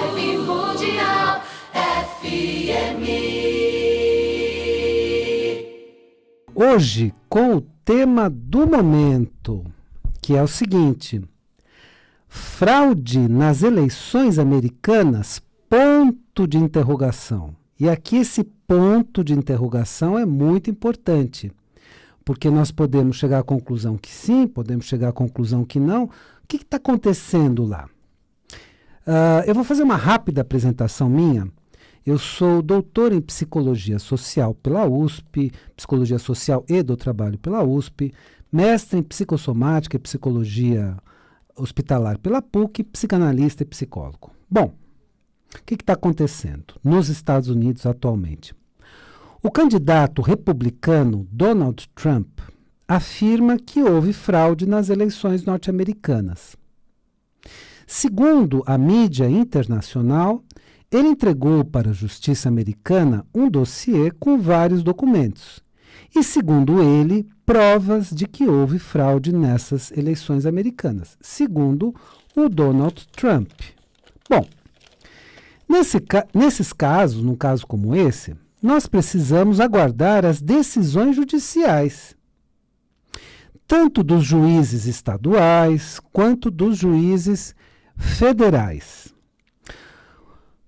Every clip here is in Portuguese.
Vibe Mundial FM. Hoje, com o tema do momento, que é o seguinte: fraude nas eleições americanas, ponto de interrogação. E aqui esse ponto de interrogação é muito importante, porque nós podemos chegar à conclusão que sim, podemos chegar à conclusão que não. O que está acontecendo lá? Eu vou fazer uma rápida apresentação minha. Eu sou doutor em Psicologia Social pela USP, Psicologia Social e do Trabalho pela USP, mestre em Psicossomática e Psicologia Hospitalar pela PUC, psicanalista e psicólogo. Bom, o que está acontecendo nos Estados Unidos atualmente? O candidato republicano Donald Trump afirma que houve fraude nas eleições norte-americanas. Segundo a mídia internacional, ele entregou para a justiça americana um dossiê com vários documentos e, segundo ele, provas de que houve fraude nessas eleições americanas, segundo o Donald Trump. Bom, nesses casos, num caso como esse, nós precisamos aguardar as decisões judiciais, tanto dos juízes estaduais quanto dos juízes federais.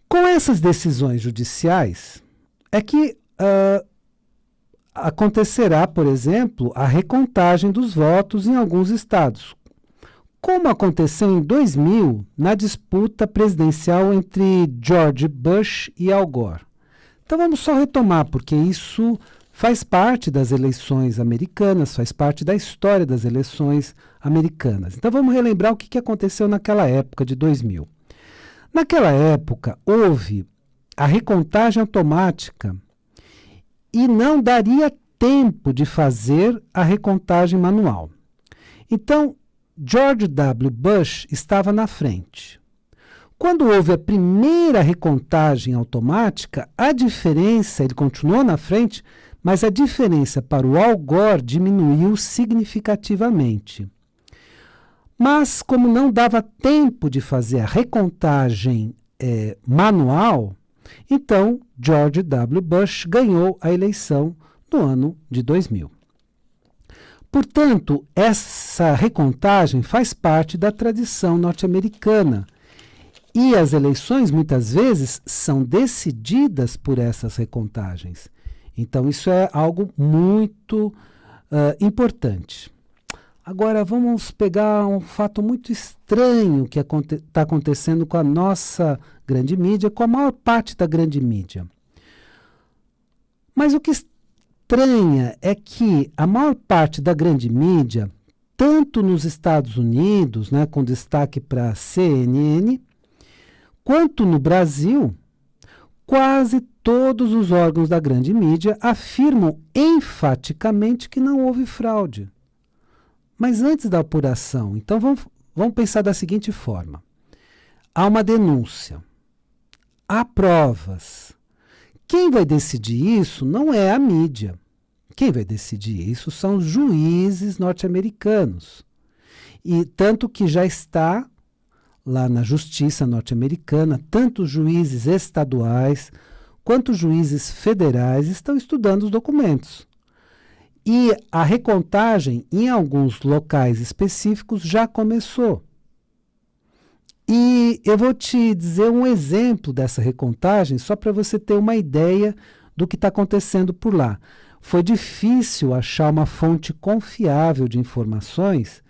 Com essas decisões judiciais, é que acontecerá, por exemplo, a recontagem dos votos em alguns estados, como aconteceu em 2000 na disputa presidencial entre George Bush e Al Gore. Então vamos só retomar, porque isso faz parte das eleições americanas, faz parte da história das eleições americanas. Então vamos relembrar o que aconteceu naquela época de 2000. Naquela época houve a recontagem automática e não daria tempo de fazer a recontagem manual. Então, George W. Bush estava na frente. Quando houve a primeira recontagem automática, a diferença, ele continuou na frente, mas a diferença para o Al Gore diminuiu significativamente. Mas, como não dava tempo de fazer a recontagem manual, então George W. Bush ganhou a eleição no ano de 2000. Portanto, essa recontagem faz parte da tradição norte-americana. E as eleições, muitas vezes, são decididas por essas recontagens. Então, isso é algo muito importante. Agora, vamos pegar um fato muito estranho que está acontecendo com a nossa grande mídia, com a maior parte da grande mídia. Mas o que estranha é que a maior parte da grande mídia, tanto nos Estados Unidos, né, com destaque para a CNN, quanto no Brasil, quase todos os órgãos da grande mídia afirmam enfaticamente que não houve fraude. Mas antes da apuração, então vamos pensar da seguinte forma. Há uma denúncia, há provas. Quem vai decidir isso não é a mídia. Quem vai decidir isso são os juízes norte-americanos. E tanto que já está lá na justiça norte-americana, tanto os juízes estaduais quanto os juízes federais estão estudando os documentos. E a recontagem em alguns locais específicos já começou. E eu vou te dizer um exemplo dessa recontagem, só para você ter uma ideia do que está acontecendo por lá. Foi difícil achar uma fonte confiável de informações,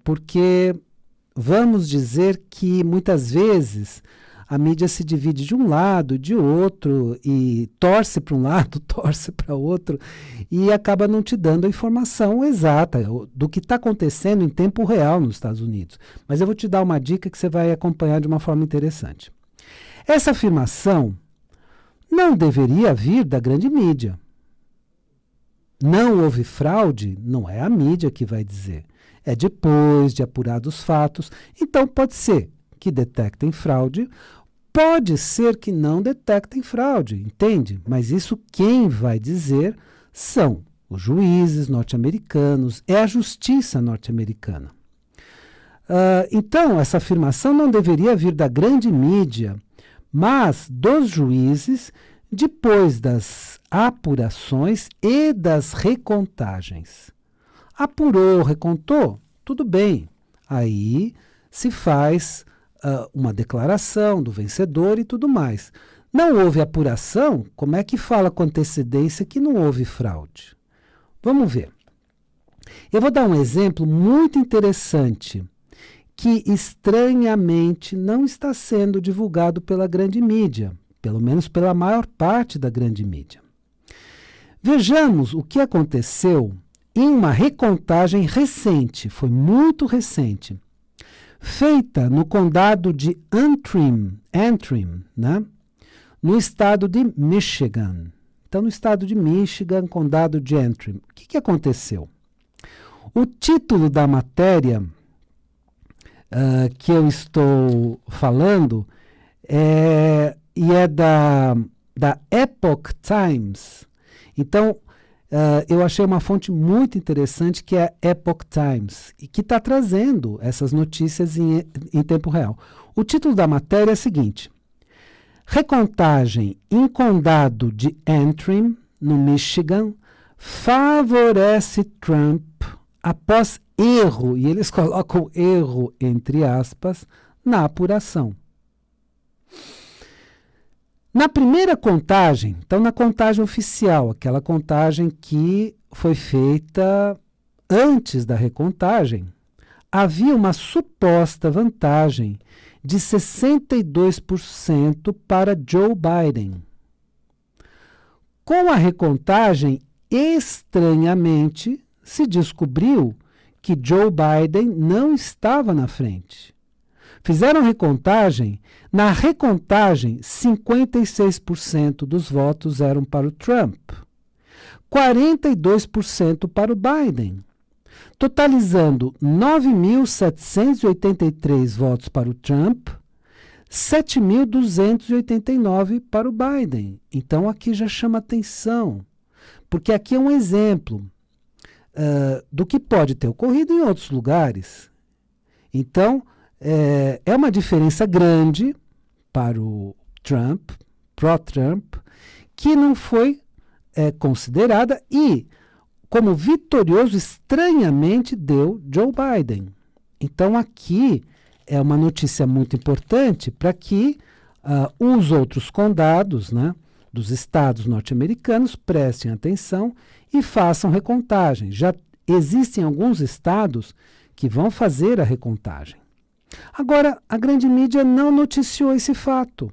porque vamos dizer que muitas vezes a mídia se divide de um lado, de outro, e torce para um lado, torce para outro, e acaba não te dando a informação exata do que está acontecendo em tempo real nos Estados Unidos. Mas eu vou te dar uma dica que você vai acompanhar de uma forma interessante. Essa afirmação não deveria vir da grande mídia. Não houve fraude, não é a mídia que vai dizer. É depois de apurados os fatos. Então pode ser que detectem fraude, pode ser que não detectem fraude, entende? Mas isso quem vai dizer são os juízes norte-americanos, é a justiça norte-americana. Então, essa afirmação não deveria vir da grande mídia, mas dos juízes depois das apurações e das recontagens. Apurou, recontou, tudo bem. Aí se faz uma declaração do vencedor e tudo mais. Não houve apuração, como é que fala com antecedência que não houve fraude? Vamos ver. Eu vou dar um exemplo muito interessante, que estranhamente não está sendo divulgado pela grande mídia, pelo menos pela maior parte da grande mídia. Vejamos o que aconteceu em uma recontagem recente, foi muito recente, feita no condado de Antrim, né? No estado de Michigan. Então, no estado de Michigan, condado de Antrim. O que aconteceu? O título da matéria que eu estou falando é da Epoch Times. Então, eu achei uma fonte muito interessante, que é a Epoch Times, e que está trazendo essas notícias em tempo real. O título da matéria é o seguinte: recontagem em condado de Antrim, no Michigan, favorece Trump após erro, e eles colocam erro entre aspas, na apuração. Na primeira contagem, então na contagem oficial, aquela contagem que foi feita antes da recontagem, havia uma suposta vantagem de 62% para Joe Biden. Com a recontagem, estranhamente, se descobriu que Joe Biden não estava na frente. Fizeram recontagem. Na recontagem, 56% dos votos eram para o Trump, 42% para o Biden, totalizando 9.783 votos para o Trump, 7.289 para o Biden. Então, aqui já chama atenção, porque aqui é um exemplo do que pode ter ocorrido em outros lugares. Então, é uma diferença grande para o Trump, pró-Trump, que não foi considerada e, como vitorioso, estranhamente deu Joe Biden. Então, aqui é uma notícia muito importante para que os outros condados, né, dos estados norte-americanos prestem atenção e façam recontagem. Já existem alguns estados que vão fazer a recontagem. Agora, a grande mídia não noticiou esse fato,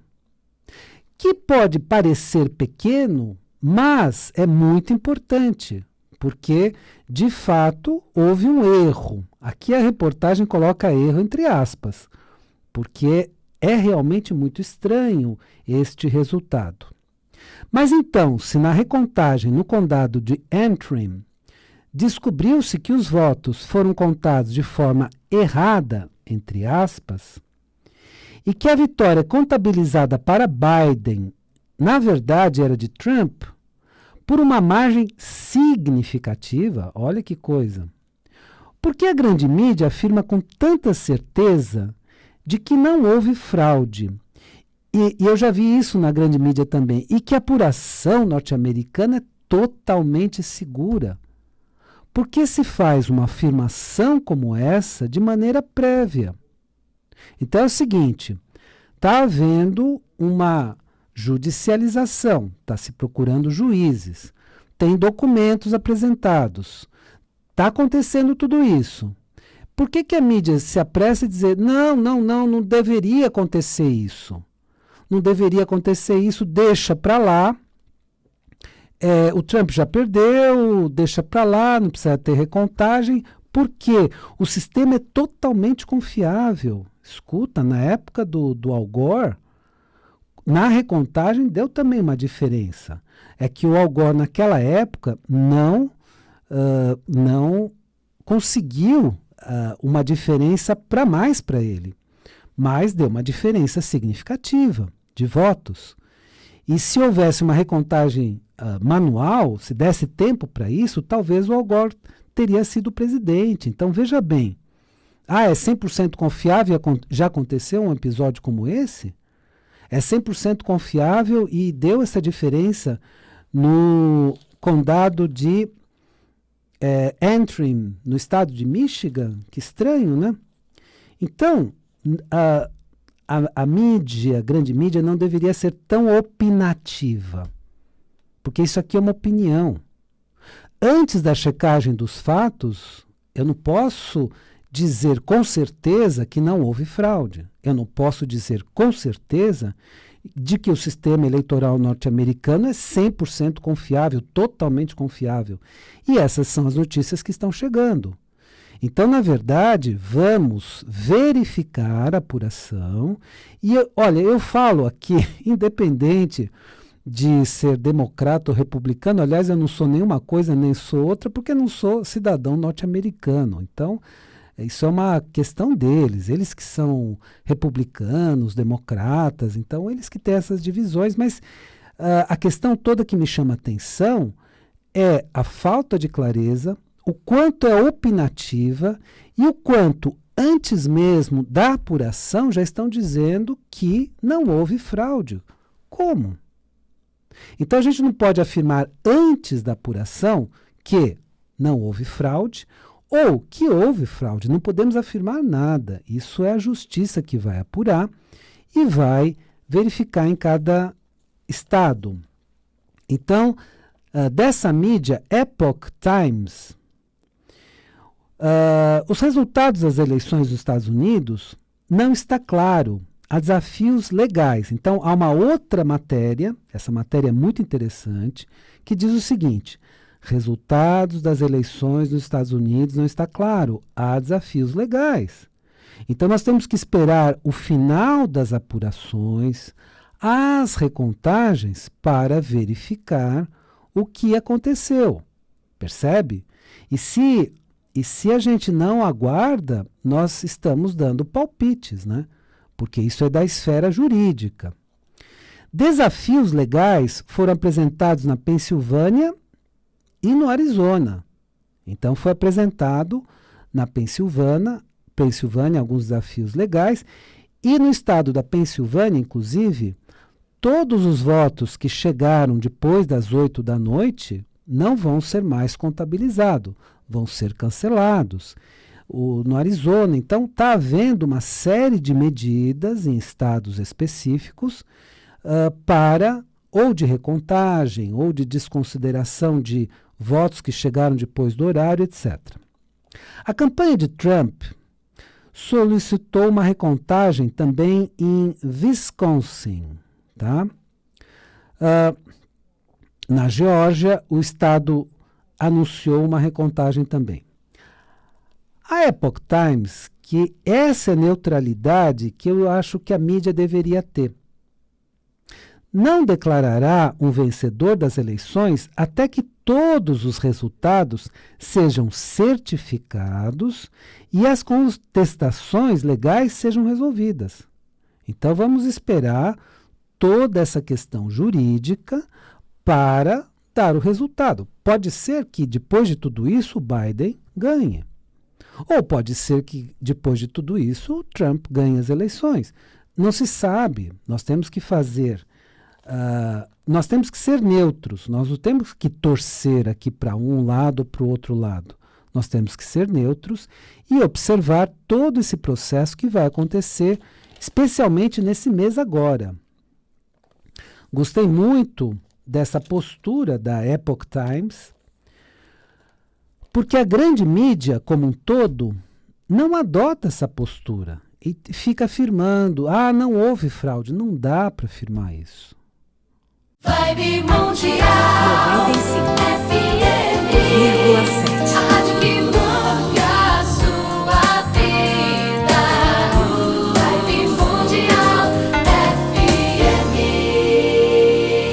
que pode parecer pequeno, mas é muito importante, porque, de fato, houve um erro. Aqui a reportagem coloca erro entre aspas, porque é realmente muito estranho este resultado. Mas então, se na recontagem no condado de Antrim descobriu-se que os votos foram contados de forma errada, entre aspas, e que a vitória contabilizada para Biden, na verdade, era de Trump, por uma margem significativa, olha que coisa. Por que a grande mídia afirma com tanta certeza de que não houve fraude? E eu já vi isso na grande mídia também, e que a apuração norte-americana é totalmente segura. Por que se faz uma afirmação como essa de maneira prévia? Então é o seguinte, está havendo uma judicialização, está se procurando juízes, tem documentos apresentados, está acontecendo tudo isso. Por que a mídia se apressa a dizer, não deveria acontecer isso? Não deveria acontecer isso, deixa para lá. O Trump já perdeu, deixa para lá, não precisa ter recontagem, porque o sistema é totalmente confiável. Escuta, na época do Al Gore, na recontagem deu também uma diferença. É que o Al Gore, naquela época, não conseguiu uma diferença para mais para ele, mas deu uma diferença significativa de votos. E se houvesse uma recontagem manual, se desse tempo para isso, talvez o Al Gore teria sido presidente. Então, veja bem, É 100% confiável? Já aconteceu um episódio como esse? É 100% confiável e deu essa diferença no condado de Antrim, no estado de Michigan? Que estranho, né? Então, a mídia, a grande mídia, não deveria ser tão opinativa, porque isso aqui é uma opinião. Antes da checagem dos fatos, eu não posso dizer com certeza que não houve fraude. Eu não posso dizer com certeza de que o sistema eleitoral norte-americano é 100% confiável, totalmente confiável. E essas são as notícias que estão chegando. Então, na verdade, vamos verificar a apuração. E, olha, eu falo aqui, independente de ser democrata ou republicano, aliás, eu não sou nenhuma coisa nem sou outra, porque não sou cidadão norte-americano. Então, isso é uma questão deles, eles que são republicanos, democratas, então eles que têm essas divisões, mas a questão toda que me chama a atenção é a falta de clareza, o quanto é opinativa e o quanto, antes mesmo da apuração, já estão dizendo que não houve fraude. Como? Então a gente não pode afirmar antes da apuração que não houve fraude ou que houve fraude. Não podemos afirmar nada. Isso é a justiça que vai apurar e vai verificar em cada estado. Então, dessa mídia, Epoch Times, os resultados das eleições dos Estados Unidos não está claro. Há desafios legais. Então, há uma outra matéria, essa matéria é muito interessante, que diz o seguinte: resultados das eleições nos Estados Unidos não está claro. Há desafios legais. Então, nós temos que esperar o final das apurações, as recontagens, para verificar o que aconteceu. Percebe? E se a gente não aguarda, nós estamos dando palpites, né? Porque isso é da esfera jurídica. Desafios legais foram apresentados na Pensilvânia e no Arizona. Então, foi apresentado na Pensilvânia alguns desafios legais, e no estado da Pensilvânia, inclusive, todos os votos que chegaram depois das 8 da noite não vão ser mais contabilizados, vão ser cancelados. No Arizona, então, está havendo uma série de medidas em estados específicos para ou de recontagem ou de desconsideração de votos que chegaram depois do horário, etc. A campanha de Trump solicitou uma recontagem também em Wisconsin. Tá? Na Geórgia, o estado anunciou uma recontagem também. A Epoch Times, que essa é a neutralidade que eu acho que a mídia deveria ter. Não declarará um vencedor das eleições até que todos os resultados sejam certificados e as contestações legais sejam resolvidas. Então vamos esperar toda essa questão jurídica para dar o resultado. Pode ser que depois de tudo isso o Biden ganhe. Ou pode ser que, depois de tudo isso, o Trump ganhe as eleições. Não se sabe. Nós temos que nós temos que ser neutros. Nós não temos que torcer aqui para um lado ou para o outro lado. Nós temos que ser neutros e observar todo esse processo que vai acontecer, especialmente nesse mês agora. Gostei muito dessa postura da Epoch Times, porque a grande mídia, como um todo, não adota essa postura e fica afirmando, não houve fraude. Não dá para afirmar isso. Vibe Mundial 95,7.